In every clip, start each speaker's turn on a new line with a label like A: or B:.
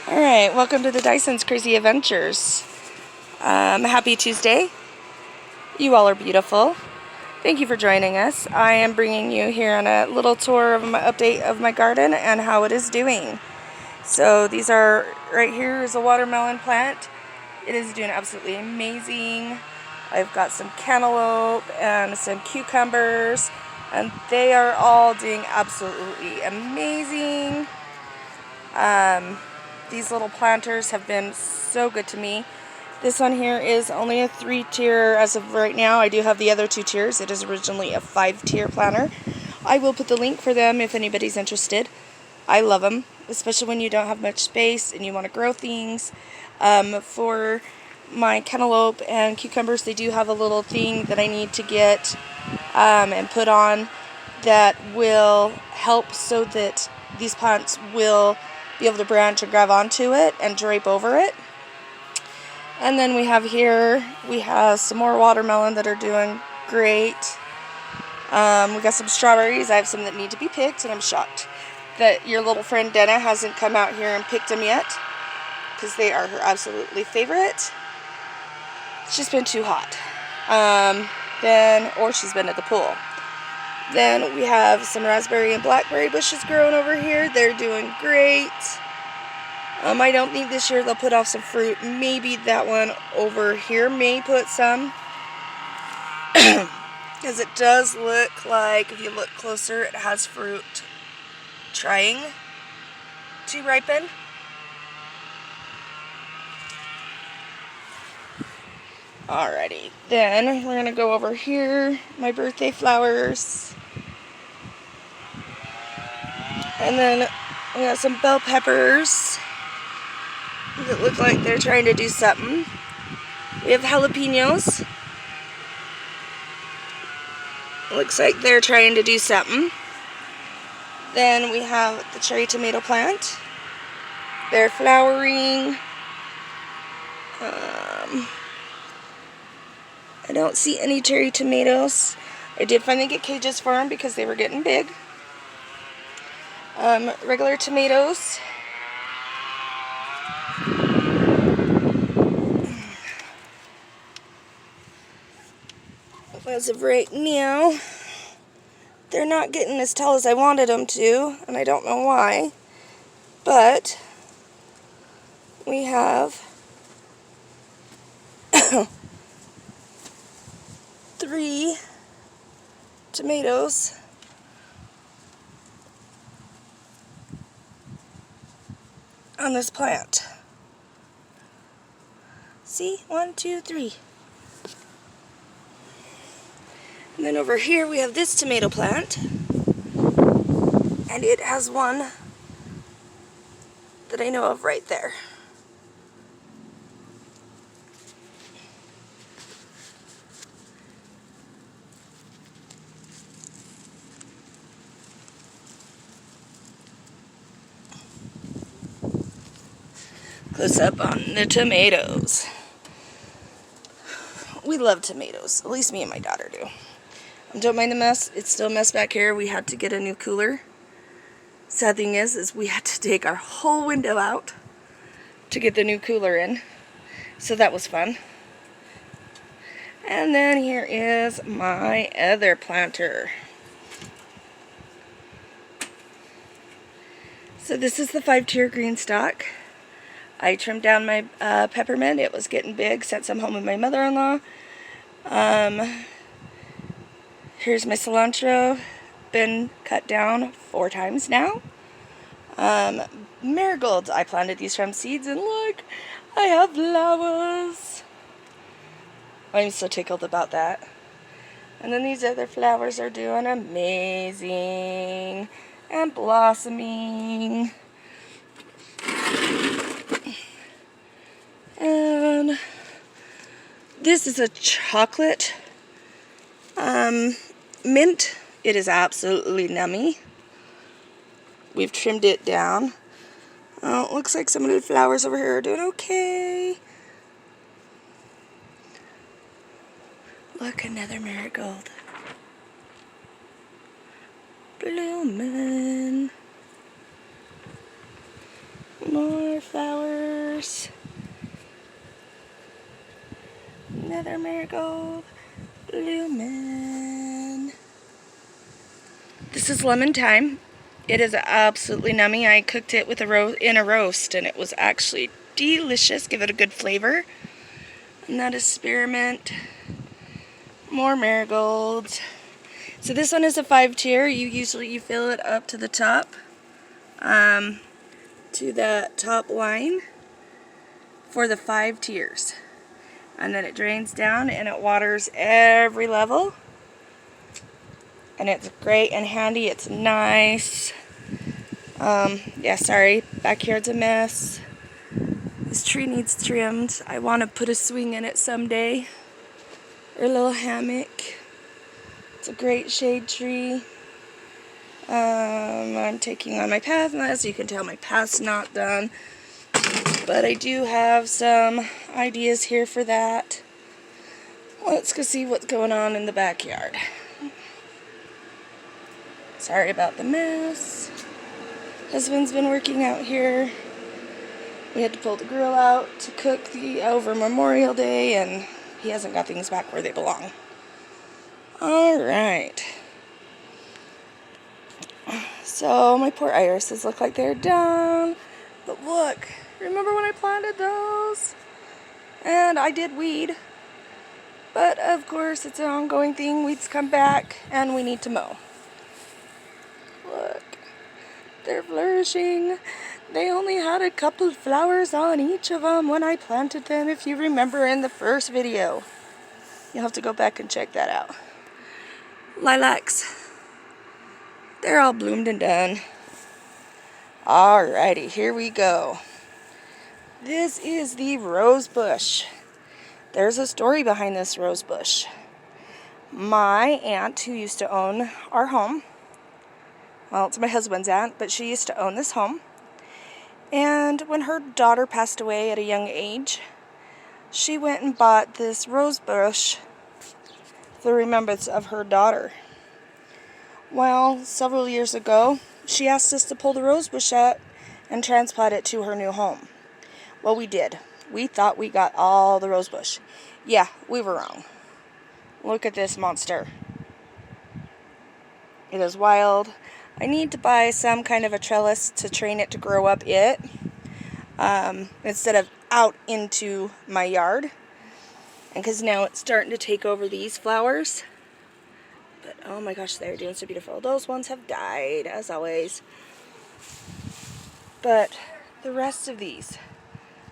A: Alright, welcome to the Dyson's Crazy Adventures. Happy Tuesday. You all are beautiful. Thank you for joining us. I am bringing you here on a little tour of my update of my garden and how it is doing. So these are, right here is a watermelon plant. It is doing absolutely amazing. I've got some cantaloupe and some cucumbers, and they are all doing absolutely amazing. These little planters have been so good to me. This one here is only a 3-tier as of right now. I do have the other 2 tiers. It is originally a 5-tier planter. I will put the link for them if anybody's interested. I love them, especially when you don't have much space and you want to grow things. For my cantaloupe and cucumbers, they do have a little thing that I need to get and put on that will help so that these plants will be able to branch and grab onto it and drape over it. And then we have some more watermelon that are doing great. We got some strawberries. I have some that need to be picked, and I'm shocked that your little friend Dana hasn't come out here and picked them yet, because they are her absolutely favorite. It's just been too hot. Or she's been at the pool. Then we have some raspberry and blackberry bushes growing over here. They're doing great. I don't think this year they'll put off some fruit. Maybe that one over here may put some. Because it does look like, if you look closer, it has fruit trying to ripen. Alrighty, then we're going to go over here. My birthday flowers. And then we got some bell peppers that look like they're trying to do something. We have jalapenos. Looks like they're trying to do something. Then we have the cherry tomato plant. They're flowering. I don't see any cherry tomatoes. I did finally get cages for them because they were getting big. Regular tomatoes. As of right now, they're not getting as tall as I wanted them to, and I don't know why. But we have 3 tomatoes. On this plant. See? 1, 2, 3. And then over here we have this tomato plant. And it has one that I know of right there. Close up on the tomatoes. We love tomatoes. At least me and my daughter do. Don't mind the mess. It's still a mess back here. We had to get a new cooler. Sad thing is we had to take our whole window out to get the new cooler in. So that was fun. And then here is my other planter. So this is the 5-tier green stalk. I trimmed down my peppermint. It was getting big. Sent some home with my mother-in-law. Here's my cilantro. Been cut down 4 times now. Marigolds. I planted these from seeds, and look, I have flowers. I'm so tickled about that. And then these other flowers are doing amazing and blossoming. And this is a chocolate mint. It is absolutely nummy. We've trimmed it down. Oh, it looks like some of the flowers over here are doing okay. Look, another marigold. Blooming. More flowers. another marigold blooming. This is lemon thyme. It is absolutely nummy. I cooked it with in a roast, and it was actually delicious. Give it a good flavor. And that is spearmint. More marigolds. So this one is a 5-tier. You fill it up to the top, to that top line for the 5 tiers, and then it drains down and it waters every level. And it's great and handy. It's nice. Yeah, sorry, backyard's a mess. This tree needs trimmed. I want to put a swing in it someday, or a little hammock. It's a great shade tree. I'm taking on my path, and as you can tell, my path's not done. But I do have some ideas here for that. Let's go see what's going on in the backyard. Sorry about the mess. Husband's been working out here. We had to pull the grill out to cook over Memorial Day, and he hasn't got things back where they belong. Alright. So my poor irises look like they're down. But look, remember when I planted those? And I did weed. But of course it's an ongoing thing. Weeds come back and we need to mow. Look, they're flourishing. They only had a couple of flowers on each of them when I planted them, if you remember in the first video. You'll have to go back and check that out. Lilacs. They're all bloomed and done. Alrighty, here we go. This is the rose bush. There's a story behind this rose bush. My aunt, who used to own our home, well, it's my husband's aunt, but she used to own this home. And when her daughter passed away at a young age, she went and bought this rose bush for the remembrance of her daughter. Well, several years ago, she asked us to pull the rose bush out and transplant it to her new home. Well, we did. We thought we got all the rose bush. Yeah, we were wrong. Look at this monster. It is wild. I need to buy some kind of a trellis to train it to grow up instead of out into my yard. And because now it's starting to take over these flowers. But oh my gosh, they're doing so beautiful. Those ones have died, as always. But the rest of these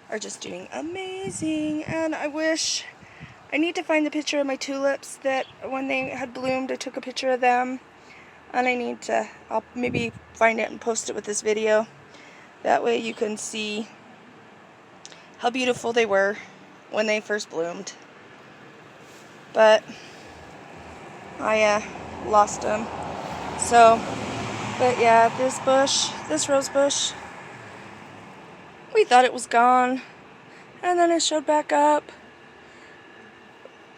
A: are just doing amazing. And I need to find the picture of my tulips that when they had bloomed, I took a picture of them. And I'll maybe find it and post it with this video. That way you can see how beautiful they were when they first bloomed. But I lost them. So, but yeah, this rose bush, we thought it was gone. And then it showed back up.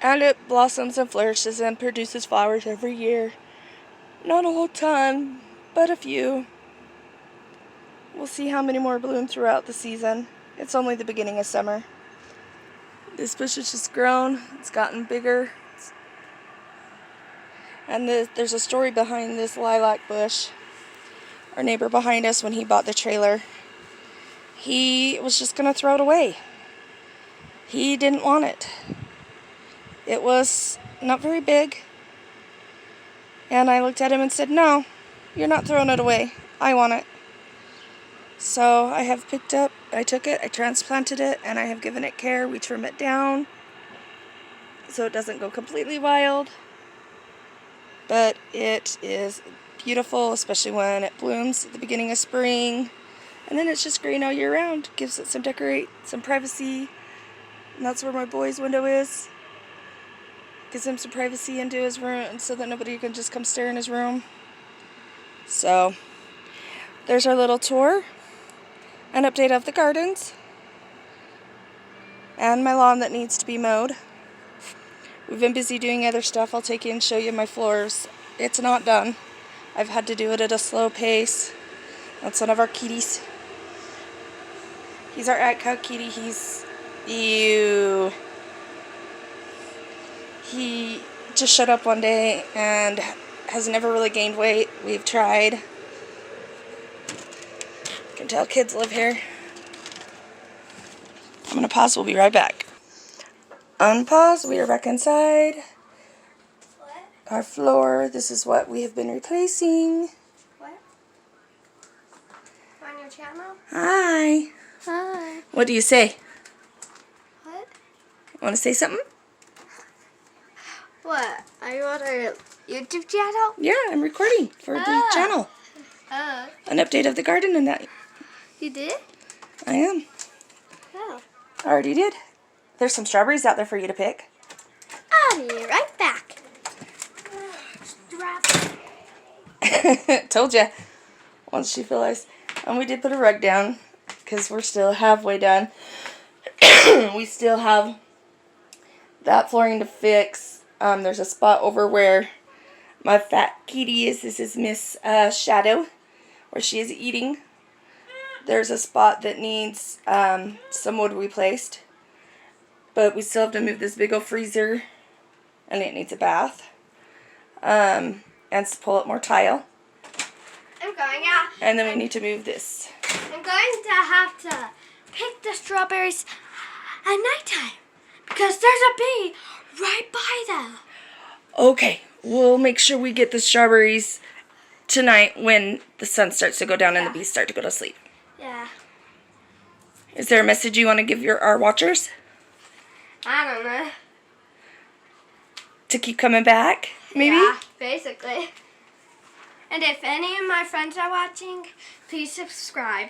A: And it blossoms and flourishes and produces flowers every year. Not a whole ton, but a few. We'll see how many more bloom throughout the season. It's only the beginning of summer. This bush has just grown. It's gotten bigger. And there's a story behind this lilac bush. Our neighbor behind us, when he bought the trailer, he was just going to throw it away. He didn't want it. It was not very big. And I looked at him and said, "No, you're not throwing it away. I want it." So I took it, I transplanted it, and I have given it care. We trim it down so it doesn't go completely wild. But it is beautiful, especially when it blooms at the beginning of spring. And then it's just green all year round. Gives it some privacy. And that's where my boy's window is. Gives him some privacy into his room so that nobody can just come stare in his room. So, there's our little tour. An update of the gardens. And my lawn that needs to be mowed. We've been busy doing other stuff. I'll take you and show you my floors. It's not done. I've had to do it at a slow pace. That's one of our kitties. He's our at cow kitty. Ew. He just showed up one day and has never really gained weight. We've tried. You can tell kids live here. I'm going to pause. We'll be right back. Unpause. We are back inside.
B: What?
A: Our floor. This is what we have been replacing.
B: What? On your channel?
A: Hi.
B: Hi.
A: What do you say?
B: What?
A: Want to say something?
B: What? Are you on our YouTube channel?
A: Yeah, I'm recording for the channel. An update of the garden and that.
B: You did?
A: I am.
B: Oh.
A: I already did. There's some strawberries out there for you to pick.
B: I'll be right back.
A: Told ya. Once she realized. And we did put a rug down because we're still halfway done. We still have that flooring to fix. There's a spot over where my fat kitty is. This is Miss Shadow, where she is eating. There's a spot that needs some wood replaced. But we still have to move this big old freezer. And it needs a bath. And pull up more tile.
B: I'm going out.
A: And then we need to move this.
B: I'm going to have to pick the strawberries at nighttime because there's a bee right by them.
A: Okay, we'll make sure we get the strawberries tonight when the sun starts to go down and the bees start to go to sleep.
B: Yeah.
A: Is there a message you want to give our watchers?
B: I don't know.
A: To keep coming back, maybe?
B: Yeah, basically. And if any of my friends are watching, please subscribe.